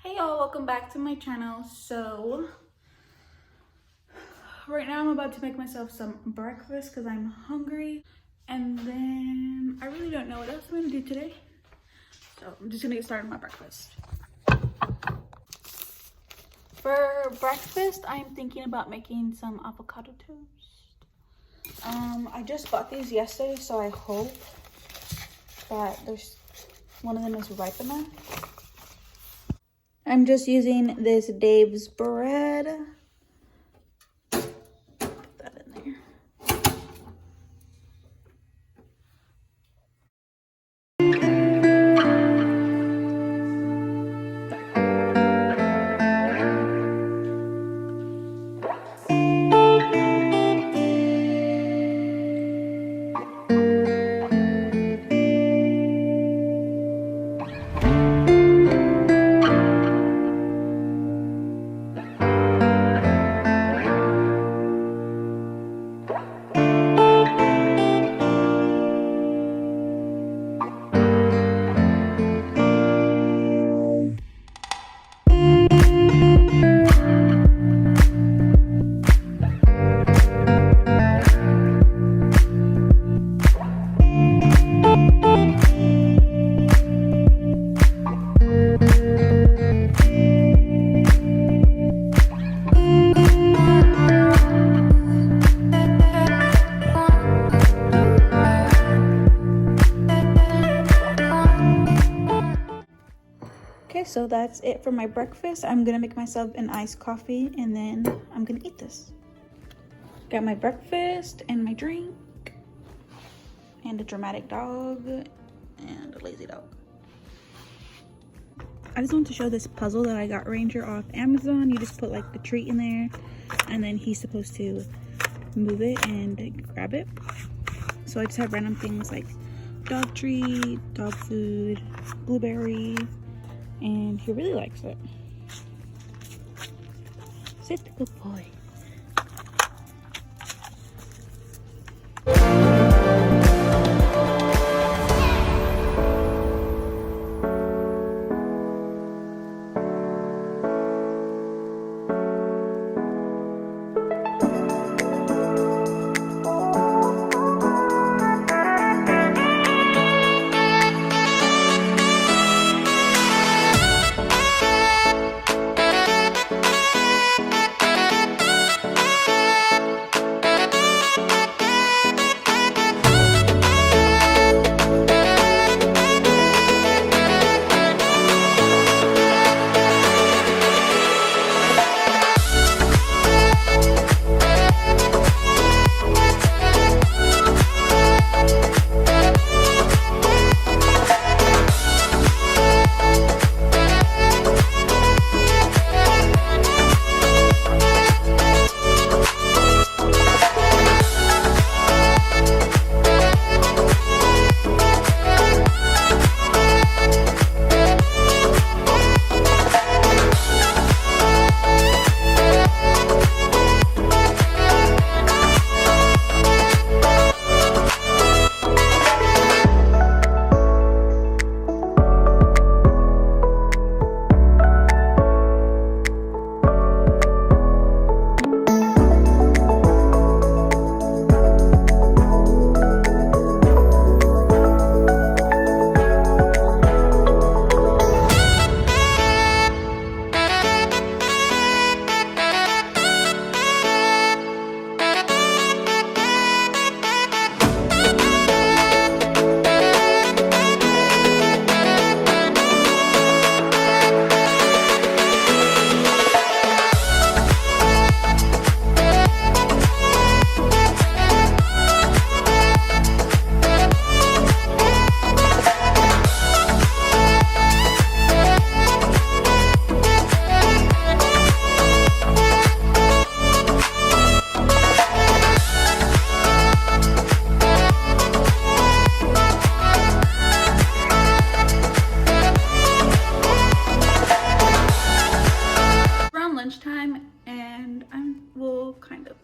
Hey y'all, welcome back to my channel. So right now I'm about to make myself some breakfast because I'm hungry, and then I really don't know what else I'm gonna do today, so I'm just gonna get started on my breakfast. For breakfast I'm thinking about making some avocado toast. I just bought these yesterday, so I hope that one of them is ripe enough. I'm just using this Dave's bread. Put that in there. Okay, so that's it for my breakfast. I'm gonna make myself an iced coffee and then I'm gonna eat this. Got my breakfast and my drink and a dramatic dog and a lazy dog. I just want to show this puzzle that I got Ranger off Amazon. You just put like the treat in there and then he's supposed to move it and grab it. So I just have random things like dog treat, dog food, blueberry, and he really likes it. Sit, good boy.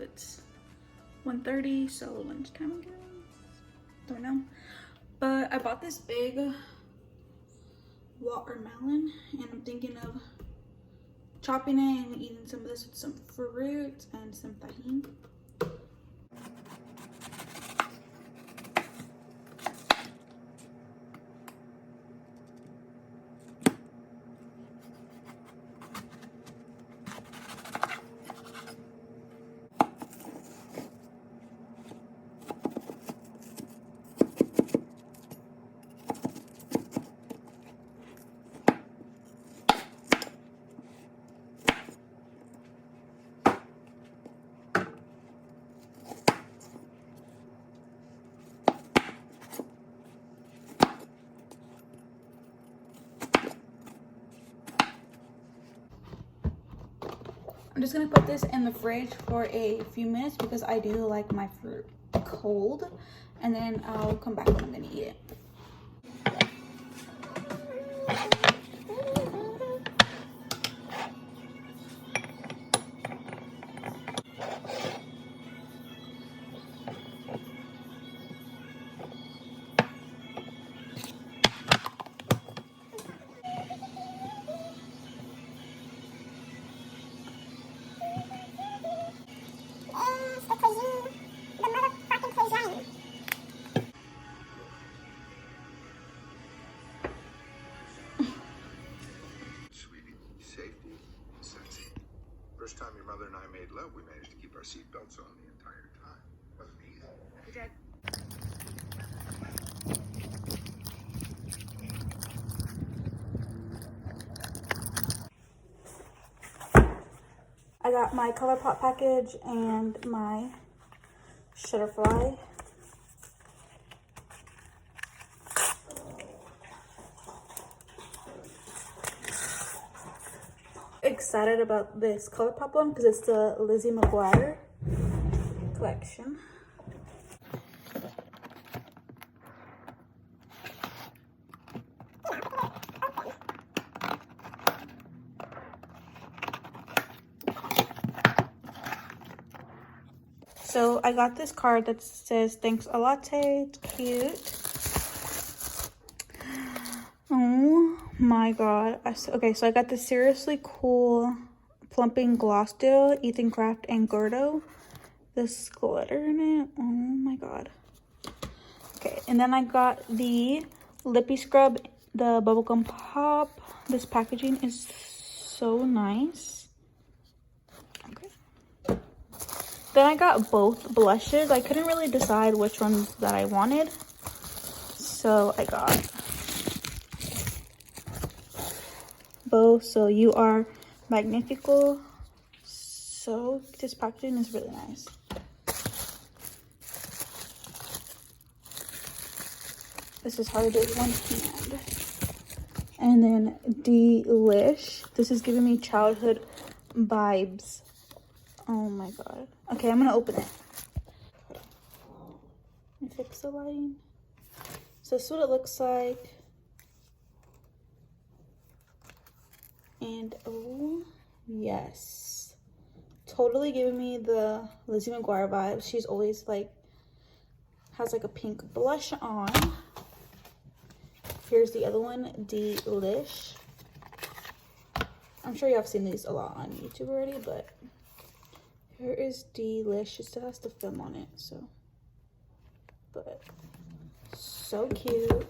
It's 1:30, so lunchtime, I guess. Don't know. But I bought this big watermelon and I'm thinking of chopping it and eating some of this with some fruit and some tahini. I'm just gonna put this in the fridge for a few minutes because I do like my fruit cold, and then I'll come back when I'm gonna eat it. First time your mother and I made love, we managed to keep our seatbelts on the entire time. Wasn't easy. I got my ColourPop package and my Shutterfly. Excited about this ColourPop one because it's the Lizzie McGuire collection. So I got this card that says thanks a latte. It's cute. Oh my god. Okay, so I got this seriously cool plumping gloss deal, Ethan Craft and Gordo. This glitter in it. Oh my god. Okay, and then I got the lippy scrub, the bubblegum pop. This packaging is so nice. Okay. Then I got both blushes. I couldn't really decide which ones that I wanted, so I got both. So You Are Magnifico. So this packaging is really nice. This is hard to do with one hand. And then Delish. This is giving me childhood vibes. Oh my god. Okay, I'm gonna open it. Let me fix the lighting. So this is what it looks like. And oh yes, totally giving me the Lizzie McGuire vibes. She's always like has like a pink blush on. Here's the other one, Delish. I'm sure you have seen these a lot on YouTube already, but here is Delish. It still has the film on it, so, but so cute.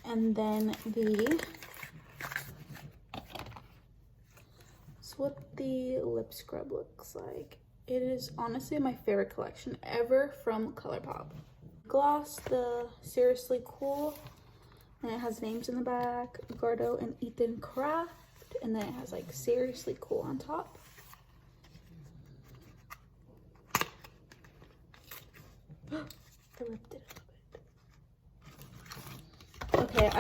And then that's what the lip scrub looks like. It is honestly my favorite collection ever from ColourPop. Gloss, the Seriously Cool, and it has names in the back, Gordo and Ethan Craft, and then it has like Seriously Cool on top. I ripped it a little bit. Okay,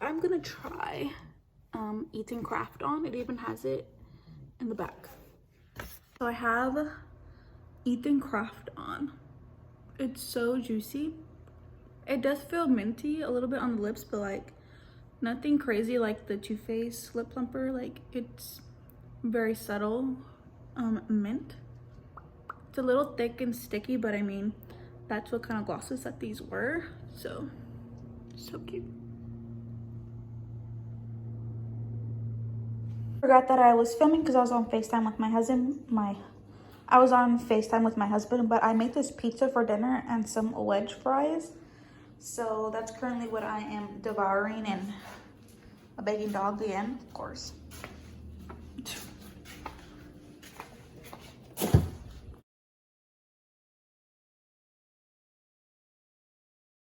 I'm gonna try Ethan Craft on. It even has it in the back. So I have Ethan Craft on. It's so juicy. It does feel minty a little bit on the lips, but like nothing crazy like the Too Faced lip plumper. Like it's very subtle mint. It's a little thick and sticky, but I mean that's what kind of glosses that these were. So cute. Forgot that I was filming because I was on FaceTime with my husband. I was on FaceTime with my husband, but I made this pizza for dinner and some wedge fries. So that's currently what I am devouring, and a begging dog again, of course.